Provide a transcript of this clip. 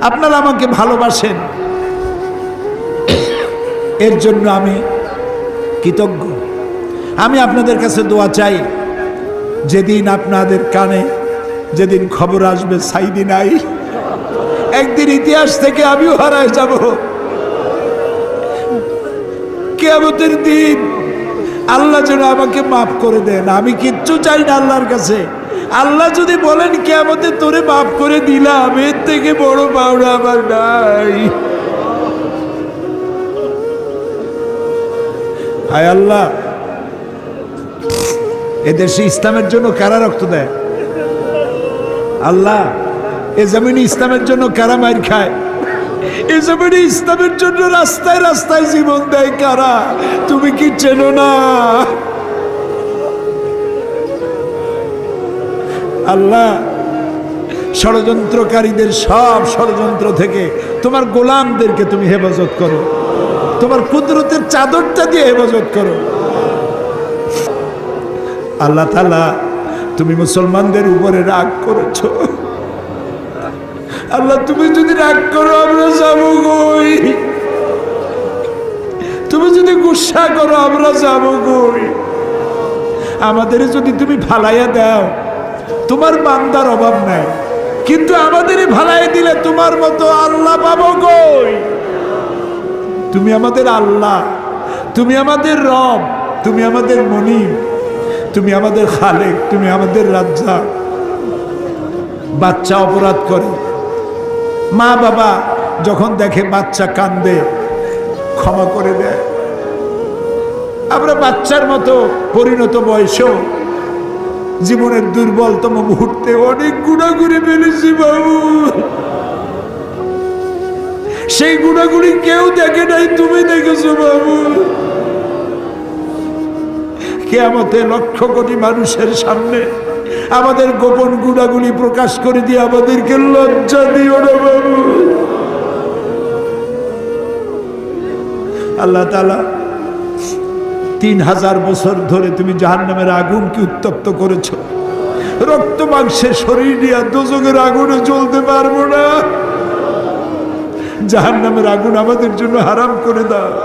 আপনারা আমাকে ভালোবাসেন, এর জন্য আমি কৃতজ্ঞ। আমি আপনাদের কাছে দোয়া চাই, যেদিন আপনাদের কানে যেদিন খবর আসবে সাইদি নাই, একদিন ইতিহাস থেকে আমিও হারায় যাব। কিয়ামতের দিন আল্লাহ যেন আমাকে মাফ করে দেন। আমি কিচ্ছু চাই না আল্লাহর কাছে। আল্লাহ যদি বলেন কিয়ামতে তোরে মাফ করে দিলাম, এর থেকে বড় পাওনা আমার নাই। হায় আল্লাহ, এদেশে ইসলামের জন্য কারা রক্ত দেয়? আল্লাহ, এ জমিনে ইসলামের জন্য কারা মার খায়? এ জমিনে ইসলামের জন্য রাস্তায় রাস্তায় জীবন দেয় কারা? তুমি কি চেনো না? আল্লাহ, ষড়যন্ত্রকারীদের সব ষড়যন্ত্র থেকে তোমার গোলামদেরকে তুমি হেফাজত করো, তোমার কুদরতের চাদরটা দিয়ে হেফাজত করো। আল্লাহ তাআলা, তুমি মুসলমানদের উপরে রাগ করেছো। আল্লাহ, তুমি যদি রাগ করো আমরা যাবো কই? তুমি যদি গুসা করো আমরা যাবো কই? আমাদের যদি তুমি ফালাইয়া দাও, তোমার বান্দার অভাব নাই, কিন্তু আমাদের ভালাইয়া দিলে তোমার মতো আল্লাহ পাবো কই? তুমি আমাদের আল্লাহ, তুমি আমাদের রব, তুমি আমাদের মনিব, তুমি আমাদের খালেক, তুমি আমাদের রাজ্জাক। বাচ্চা অপরাধ করে, মা বাবা যখন দেখে বাচ্চা কান্দে ক্ষমা করে দেয়। আমরা বাচ্চার মতো পরিণত বয়সেও জীবনের দুর্বলতম মুহূর্তে অনেক গুনাহ করে ফেলেছি বাবু। সেই গুনাহগুলি কেউ দেখে নাই, তুমি দেখেছো বাবু। কিয়ামতে লক্ষ কোটি মানুষের সামনে আমাদের গোপন গুনাহগুলি প্রকাশ করে দিয়ে আমাদেরকে লজ্জা দিও না বাবু। আল্লাহ তাআলা, 3000 বছর ধরে তুমি জাহান্নামের আগুনকে উত্তপ্ত করেছো। রক্ত মাংসের শরীর নিয়ে দোজখের আগুনে জ্বলতে পারবো না। জাহান্নামের আগুন আমাদের জন্য হারাম করে দাও।